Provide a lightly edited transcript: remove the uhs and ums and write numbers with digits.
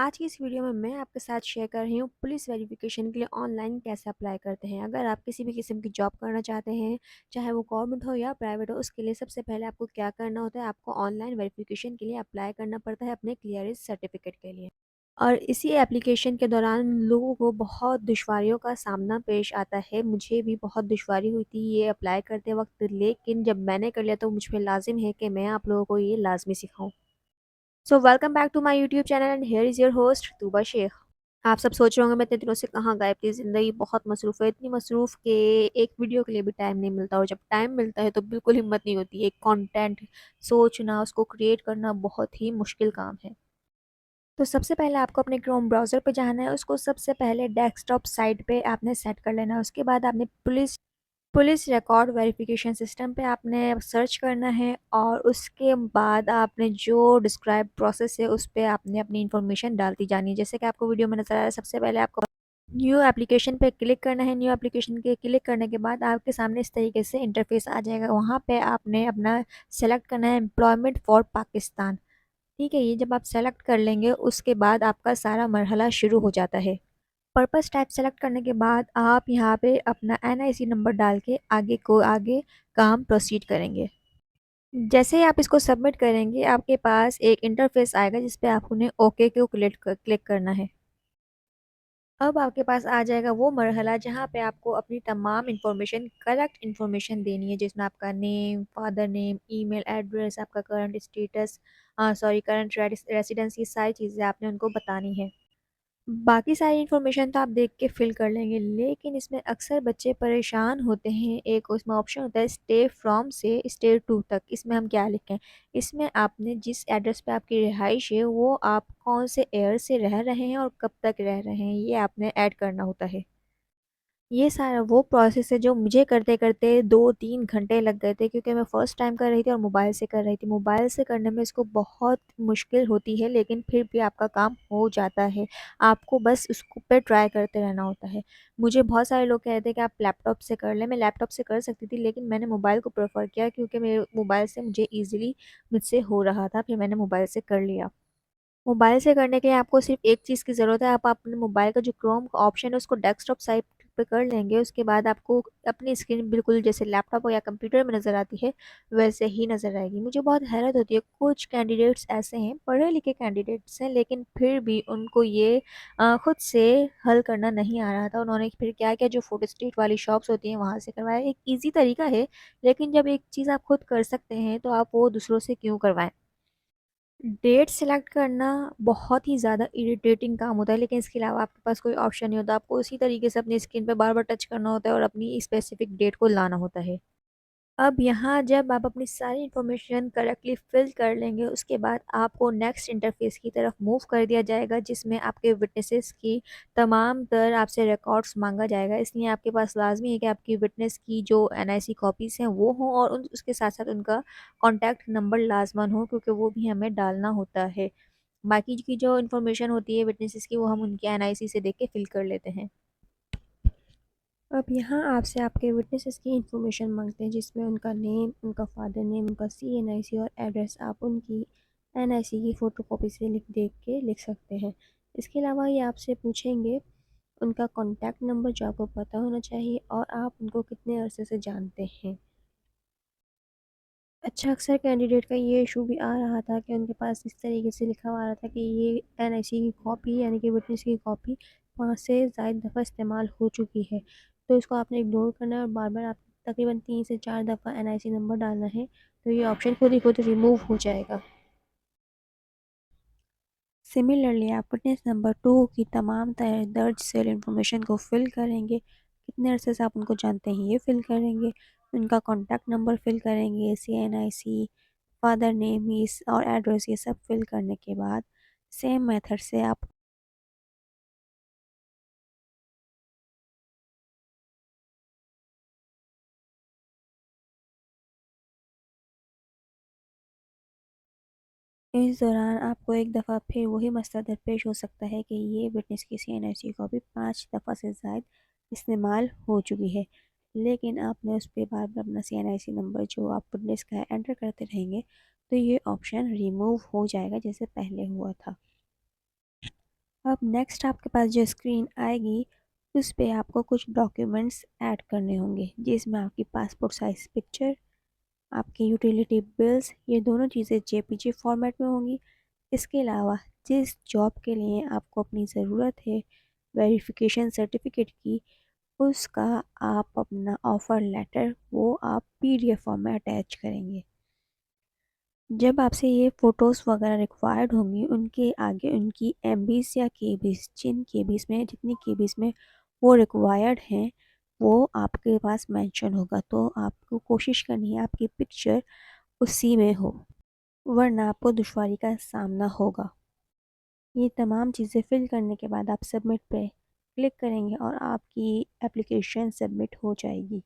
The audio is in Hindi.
आज की इस वीडियो में मैं आपके साथ शेयर कर रही हूँ पुलिस वेरिफिकेशन के लिए ऑनलाइन कैसे अप्लाई करते हैं। अगर आप किसी भी किस्म की जॉब करना चाहते हैं, चाहे वो गवर्नमेंट हो या प्राइवेट हो, उसके लिए सबसे पहले आपको क्या करना होता है, आपको ऑनलाइन वेरिफिकेशन के लिए अप्लाई करना पड़ता है अपने क्लियरेंस सर्टिफिकेट के लिए। और इसी एप्लीकेशन के दौरान लोगों को बहुत दुश्वारियों का सामना पेश आता है। मुझे भी बहुत दुश्वारी हुई थी ये अप्लाई करते वक्त, लेकिन जब मैंने कर लिया तो मुझ पे लाजिम है कि मैं आप लोगों को ये लाजमी सिखाऊं। So welcome back to my YouTube channel and here is your host Tooba Shaikh. आप सब सोच रहे होंगे मैं इतने दिनों से कहाँ गायब थी, ज़िंदगी बहुत मसरूफ़ है, इतनी मसरूफ़ कि एक वीडियो के लिए भी टाइम नहीं मिलता, और जब टाइम मिलता है तो बिल्कुल हिम्मत नहीं होती। एक कंटेंट सोचना, उसको क्रिएट करना बहुत ही मुश्किल काम है। तो सबसे पहले आपको अपने क्रोम ब्राउज़र पे जाना है, उसको सबसे पहले डेस्कटॉप साइट पे आपने सेट कर लेना है। उसके बाद आपने पुलिस रिकॉर्ड वेरिफिकेशन सिस्टम पे आपने सर्च करना है, और उसके बाद आपने जो डिस्क्राइब प्रोसेस है उस पे आपने अपनी इन्फॉर्मेशन डालती जानी है। जैसे कि आपको वीडियो में नज़र आ रहा है, सबसे पहले आपको न्यू एप्लीकेशन पे क्लिक करना है। न्यू एप्लीकेशन के क्लिक करने के बाद आपके सामने इस तरीके से इंटरफेस आ जाएगा। वहाँ पे आपने अपना सेलेक्ट करना है एम्प्लॉयमेंट फॉर पाकिस्तान। ठीक है, ये जब आप सेलेक्ट कर लेंगे उसके बाद आपका सारा मरहला शुरू हो जाता है। पर्पस टाइप सेलेक्ट करने के बाद आप यहाँ पे अपना एनआईसी नंबर डाल के आगे काम प्रोसीड करेंगे। जैसे ही आप इसको सबमिट करेंगे, आपके पास एक इंटरफेस आएगा जिस पे आपको उन्हें ओके को क्लिक करना है। अब आपके पास आ जाएगा वो मरहला जहाँ पे आपको अपनी तमाम इंफॉर्मेशन, करेक्ट इंफॉर्मेशन देनी है, जिसमें आपका name, father name, email address, आपका करंट स्टेटस, करंट रेसिडेंस, ये सारी चीज़ें आपने उनको बतानी है। बाकी सारी इन्फॉर्मेशन तो आप देख के फिल कर लेंगे, लेकिन इसमें अक्सर बच्चे परेशान होते हैं। एक उसमें ऑप्शन होता है स्टे फ्रॉम से स्टे टू तक। इसमें हम क्या लिखें? इसमें आपने जिस एड्रेस पे आपकी रिहाइश है वो आप कौन से ईयर से रह रहे हैं और कब तक रह रहे हैं, ये आपने ऐड करना होता है। ये सारा वो प्रोसेस है जो मुझे करते-करते 2-3 घंटे लग गए थे, क्योंकि मैं फ़र्स्ट टाइम कर रही थी और मोबाइल से कर रही थी। मोबाइल से करने में इसको बहुत मुश्किल होती है, लेकिन फिर भी आपका काम हो जाता है। आपको बस उसको पे ट्राई करते रहना होता है। मुझे बहुत सारे लोग कह रहे थे कि आप लैपटॉप से कर लें। मैं लैपटॉप से कर सकती थी, लेकिन मैंने मोबाइल को प्रेफ़र किया क्योंकि मेरे मोबाइल से मुझे ईज़िली मुझसे हो रहा था, फिर मैंने मोबाइल से कर लिया। मोबाइल से करने के लिए आपको सिर्फ एक चीज़ की ज़रूरत है। आप अपने मोबाइल का जो क्रोम का ऑप्शन है उसको डेस्कटॉप साइट पे कर लेंगे। उसके बाद आपको अपनी स्क्रीन बिल्कुल जैसे लैपटॉप या कंप्यूटर में नज़र आती है, वैसे ही नज़र आएगी। मुझे बहुत हैरत होती है, कुछ कैंडिडेट्स ऐसे हैं, पढ़े लिखे कैंडिडेट्स हैं, लेकिन फिर भी उनको ये खुद से हल करना नहीं आ रहा था। उन्होंने फिर क्या किया, जो फोटो स्टेट वाली शॉप्स होती हैं वहाँ से करवाया। एक ईज़ी तरीका है, लेकिन जब एक चीज़ आप खुद कर सकते हैं तो आप वो दूसरों से क्यों करवाएँ? डेट सेलेक्ट करना बहुत ही ज़्यादा इरिटेटिंग काम होता है, लेकिन इसके अलावा आपके पास कोई ऑप्शन नहीं होता। आपको उसी तरीके से अपनी स्क्रीन पे बार-बार टच करना होता है और अपनी स्पेसिफिक डेट को लाना होता है। अब यहाँ जब आप अपनी सारी इन्फॉर्मेशन करेक्टली फिल कर लेंगे, उसके बाद आपको नेक्स्ट इंटरफेस की तरफ मूव कर दिया जाएगा, जिसमें आपके विटनेसेस की तमाम तर आपसे रिकॉर्ड्स मांगा जाएगा। इसलिए आपके पास लाजमी है कि आपकी विटनेस की जो एनआईसी कॉपीज़ हैं वो हों, और उसके साथ साथ उनका कॉन्टैक्ट नंबर लाजमन हो, क्योंकि वो भी हमें डालना होता है। बाकी की जो इन्फॉर्मेशन होती है विटनेसेस की, वो हम उनके एनआईसी से देख के फिल कर लेते हैं। अब यहाँ आपसे आपके विटनेसेस की इंफॉर्मेशन मांगते हैं, जिसमें उनका नेम, उनका फादर नेम, उनका सीएनआईसी और एड्रेस आप उनकी एनआईसी की फ़ोटोकॉपी से लिख सकते हैं। इसके अलावा ये आपसे पूछेंगे उनका कॉन्टैक्ट नंबर, जो आपको पता होना चाहिए, और आप उनको कितने अरसे से जानते हैं। अच्छा, अक्सर कैंडिडेट का ये इशू भी आ रहा था कि उनके पास इस तरीके से लिखा हुआ आ रहा था कि ये एनआईसी की कॉपी, यानी कि विटनेस की कॉपी 5 से ज़ायद दफ़ा इस्तेमाल हो चुकी है। तो इसको आपने इग्नोर करना है और बार-बार आप तकरीबन 3 से 4 दफ़ा एनआईसी नंबर डालना है, तो ये ऑप्शन खुद ही खुद रिमूव हो जाएगा। सिमिलरली आप विटनेस नंबर 2 की तमाम दर्ज सेल इन्फॉर्मेशन को फिल करेंगे। कितने अरसे से आप उनको जानते हैं ये फिल करेंगे। उनका कॉन्टैक्ट नंबर फिल करेंगे, सीएनआईसी, फादर नेम इस और एड्रेस, ये सब फिल करने के बाद सेम मेथड से आप इस दौरान आपको एक दफ़ा फिर वही मसला दरपेश हो सकता है कि ये विटनेस की सीएनआईसी कॉपी 5 दफ़ा से ज़ायद इस्तेमाल हो चुकी है, लेकिन आपने उस पे बार-बार अपना सीएनआईसी नंबर जो आप विटनेस का है एंटर करते रहेंगे, तो ये ऑप्शन रिमूव हो जाएगा जैसे पहले हुआ था। अब नेक्स्ट आपके पास जो स्क्रीन आएगी उस पे आपको कुछ डॉक्यूमेंट्स ऐड करने होंगे, जिसमें आपकी पासपोर्ट साइज़ पिक्चर, आपकी यूटिलिटी बिल्स, ये दोनों चीज़ें जेपीजी फॉर्मेट में होंगी। इसके अलावा जिस जॉब के लिए आपको अपनी ज़रूरत है वेरिफिकेशन सर्टिफिकेट की, उसका आप अपना ऑफ़र लेटर वो आप पीडीएफ फॉर्म में अटैच करेंगे। जब आपसे ये फ़ोटोज़ वगैरह रिक्वायर्ड होंगी, उनके आगे उनकी एमबीज़ या केबीज़, जिन केबीज़ में जितनी केबीज़ में वो रिक्वायर्ड हैं, वो आपके पास मेंशन होगा। तो आपको कोशिश करनी है आपकी पिक्चर उसी में हो, वरना आपको दुश्वारी का सामना होगा। ये तमाम चीज़ें फ़िल करने के बाद आप सबमिट पे क्लिक करेंगे और आपकी एप्लीकेशन सबमिट हो जाएगी।